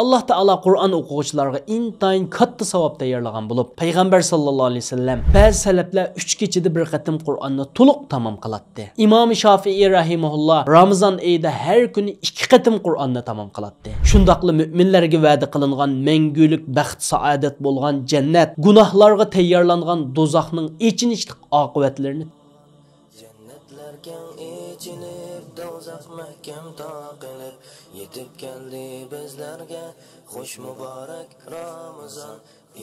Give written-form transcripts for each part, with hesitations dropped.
Allah Taala Qur'on o'quvchilarga intayin katta savob tayyorlagan bo'lib, payg'ambar sallallohu alayhi vasallam ba'zi salaflar 3 kechada bir qatim Qur'onni to'liq tamom qiladi. Imom Shofiy rahimahulloh Ramazon oyida har kuni 2 qatim Qur'onni tamom qiladi. Shundaqli mu'minlarga va'da qilingan mangulik baxt saodat bo'lgan jannat, gunohlarga tayyorlangan dozoqning ichinishli oqibatlarini do'zax mahkam taqilib yetib keldi bizlarga xush muborak Ramazon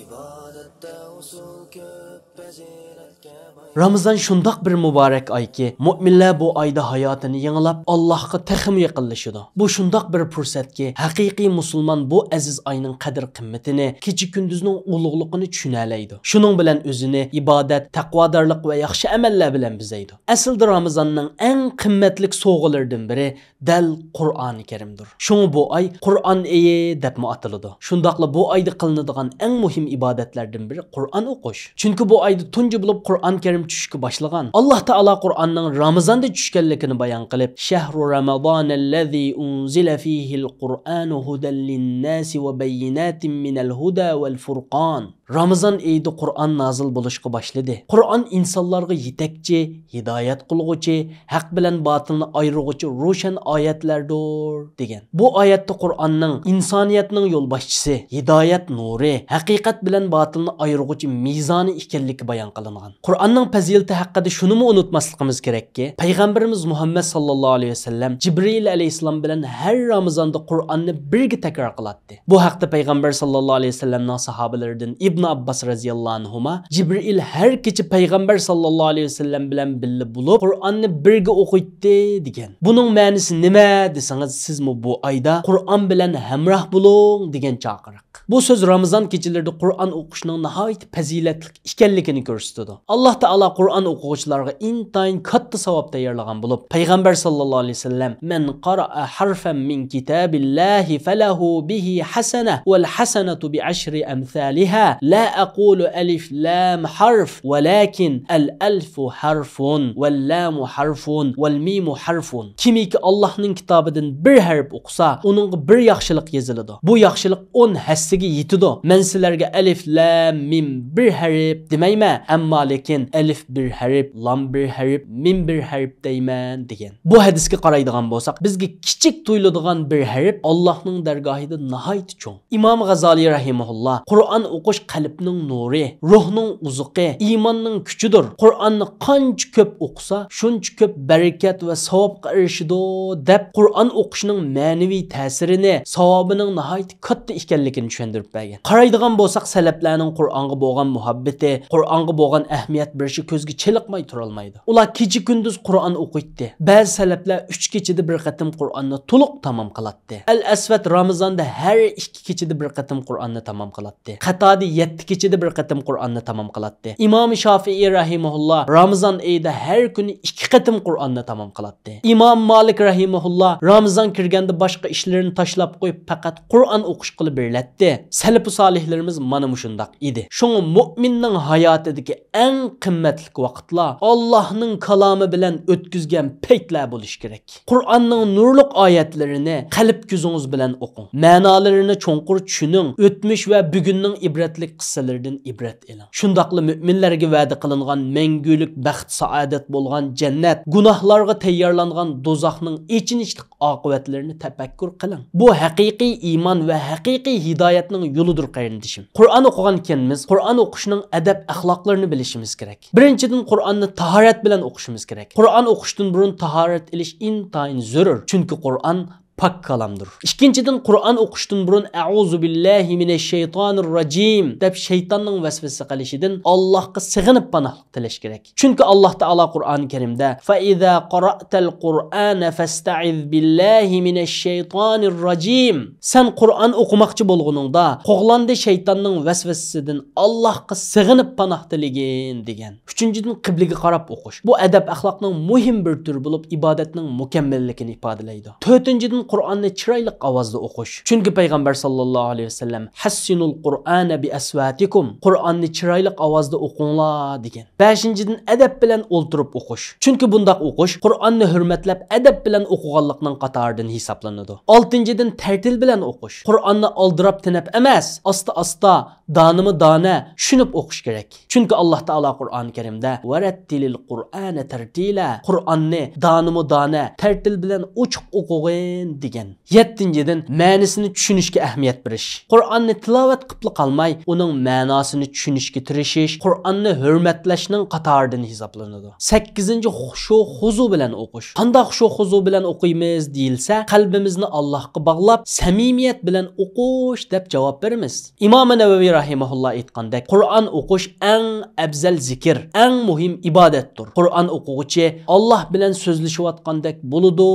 ibodatda usul ko'p fazilatga boy. Ramazon shundoq bir muborak oyki, mu'minlar bu oyda hayotini yangilab Allohga texim yaqinlashadi. Bu shundoq bir fursatki, haqiqiy musulmon bu aziz oyning qadr qimmatini, kecha kunduzning ulug'ligini tushunalaydi. Shuning bilan o'zini ibodat, taqvodorlik va yaxshi amallar bilan bezaydi. Aslida Ramazonning eng qimmatli sovg'alaridan biri dal Qur'oni Karimdir. Shunga bu oy Qur'on oyi deb ataladi. Shundaqla bu oyda qilinadigan eng muhim ibodatlardan biri Qur'on o'qish. Chunki bu oyda tunji bo'lib Qur'on Karim tushishga boshlagan. Alloh taolo Qur'onning Ramazonda tushganligini bayon qilib, "Shahru Ramazonallazi unzila fihi al-Qur'anu hudan lin-nasi va bayyinatin minal huda wal furqon." Ramazon oyida Qur'on nozil bo'lishga boshladi. Qur'on insonlarga yetakchi, hidoyat qilguvchi, haq bilan botilni ayirguvchi ro'shan oyatlardir degan. Bu oyatda Qur'onning insoniyatning yo'lboshchisi, hidoyat nuri, haqiqat bilan botilni ayirguvchi mezoni ekanligi bayon qilingan. Qur'onning fazilati haqida shuni unutmasligimiz kerakki, payg'ambarimiz Muhammad sallallohu alayhi vasallam Jibril alayhisalom bilan har Ramazonda Qur'onni birga takror qiladi. Bu haqda payg'ambar sallallohu alayhi vasallamning sahobalaridan Ibn Abbas radhiyallohu anhuma Jibril har kecha payg'ambar sallallohu alayhi vasallam bilan birga bo'lib Qur'onni birga o'qiydi degan. Buning ma'nosi nima desangiz, sizmi bu oyda Qur'on bilan hamroh bo'ling degan chaqiriq. Bu so'z Ramazon kechalarida Qur'on o'qishning nihoyat fazilatli ekanligini ko'rsatadi. Alloh taolo Qur'on o'quvchilarga intayin katta savob tayyorlagan bo'lib, payg'ambar sallallohu alayhi vasallam "Man qara'a harfan min kitabillahi falahu bihi hasana wal hasanatu bi ashri amsalha la aqulu alif lam harf walakin al alfu harfun wal lam harfun wal mim harfun." Kimiki Allohning kitobidan bir harf o'qisa, uningga bir yaxshilik yoziladi. Bu yaxshilik 10 hassiga yetadi. Men sizlarga alif lam mim bir harf demayman, ammo lekin alif bir harf, lam bir harf, mim bir harf deyman degan. Bu hadisga qaraydigan bo'lsak, bizga kichik tuyuladigan bir harf Allohning dargohida nihoyat cho'ng. Imom G'azali rahimahulloh Qur'on o'qish qalbning nuri, ruhning uzuqi, iymonning kuchidir. Qur'onni qancha ko'p o'qisa, shuncha ko'p barakat va savobga erishadi deb Qur'on o'qishning ma'naviy ta'sirini, savobining nihoyat katta ekanligini tushuntirib bergan. Qaraydigan bo'lsak, salaflarning Qur'onga bo'lgan muhabbati, Qur'onga bo'lgan ahamiyat berishi ko'zga chiliqmay tura olmaydi. Ular kecha kunduz Qur'on o'qiydi. Ba'zi salaflar 3 kechada bir qatim Qur'onni to'liq tamom qiladi. Al-Asvad Ramazonda har 2 kechada bir qatim Qur'onni tamom qiladi. Qatodi 7 kechada bir qatim Qur'onni tamom qiladi. Imom Shofiy rahimahulloh Ramazon oyida har kuni 2 qatim Qur'onni tamom qiladi. Imom Malik rahimahulloh Ramazon kirganda boshqa ishlarini tashlab qo'yib faqat Qur'on o'qish qilib beriladi. Salaf solihlarimiz mana shundoq edi. Shunga mu'minning hayotidagi eng qimmatli vaqtlar Allohning kalomi bilan o'tkazgan paytlar bo'lish kerak. Qur'onning nurli oyatlarini qalb ko'zingiz bilan o'qing. Ma'nolarini cho'nqur tushuning. O'tmish va bugunning ibratli qissalaridan ibrat oling. Shundaqli mu'minlarga va'da qilingan mangulik baxt saodat bo'lgan jannat, gunohlarga tayyorlangan dozoqning ichinishli oqibatlarini tafakkur qiling. Bu haqiqiy iymon va haqiqiy hidoyatning yo'lidir qarindishim. Qur'on o'qigan ekanmiz, Qur'on o'qishning adab axloqlarini bilishimiz kerak. Birinchidan Qur'onni tahorat bilan o'qishimiz kerak. Qur'on o'qishdan burun tahorat ilish intayin zarur. Chunki Qur'on pak kalamdır. İkinciden Qur'on o'qishdan burun "A'uzu billahi minashshaytonir rajim" deb shaytonning vasvasa qilishidan Allohga sig'inib panohlik tilash kerak. Chunki Alloh taolo Qur'oni Karimda "Fa iza qara'tal Qur'ana fasta'iz billahi minashshaytonir rajim" sen Qur'on o'qimoqchi bo'lganingda qo'g'landi shaytonning vasvasasidan Allohga sig'inib panoh tiligin degan. Uchinchidan qibliga qarab o'qish. Bu adab axloqning muhim bir turi bo'lib, ibodatning mukammalligini ifodalaydi. To'rtinchidan Qur'onni chiroyli ovozda o'qish. Chunki payg'ambar sallallohu alayhi vasallam hassinul Qur'ana bi aswatikum. Qur'onni chiroyli ovozda o'qinglar degan. 5-dan adab bilan o'ltirib o'qish. Chunki bundaq o'qish Qur'onni hurmatlab adab bilan o'qiganlikning qatoridan hisoblanadi. 6-dan tartil bilan o'qish. Qur'onni oldirab tinib emas, asta-asta, donima-dona tushunib o'qish kerak. Chunki Alloh taolo Qur'oni Karimda varattilil Qur'ana tartila. Qur'onni donima-dona tartil bilan ochiq o'qig'in degan. 7-dan ma'nosini tushunishga ahamiyat berish. Qur'onni tilovat qilib qolmay, uning ma'nosini tushunishga tirishish Qur'onni hurmatlashning qatoridan hisoblanadi. 8-chi xushu xuzu bilan o'qish. Qanday xushu xuzu bilan o'qiymiz deyilsa, qalbimizni Allohga bog'lab, samimiyat bilan o'qish deb javob beramiz. Imom Navaviy rahimahulloh aytgandek, Qur'on o'qish eng afzal zikr, eng muhim ibodatdir. Qur'on o'quvchi Alloh bilan so'zlashayotgandek bo'ladi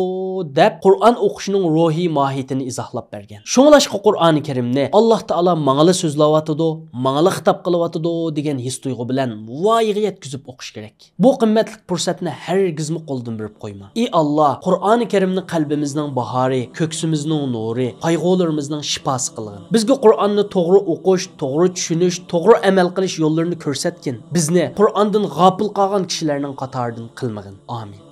deb Qur'on o'qishning ruhiy mohiyatini izohlab bergan. Shunglashqa Qur'oni Karimni Alloh taolo mangli so'zlayotidi, mangli xitob qilyotidi degan his tuyg'u bilan voyaga yetkazib o'qish kerak. Bu qimmatli fursatni hargizmi qo'ldan berib qo'yma. Ey Alloh, Qur'oni Karimni qalbimizning bahori, ko'ksimizning nuri, qayg'ularimizning shifosi qilgin. Bizga Qur'onni to'g'ri o'qish, to'g'ri tushunish, to'g'ri amal qilish yo'llarini ko'rsatgin. Bizni Qur'ondan g'ofil qolgan kishilarning qatoridan qilmagin. Amin.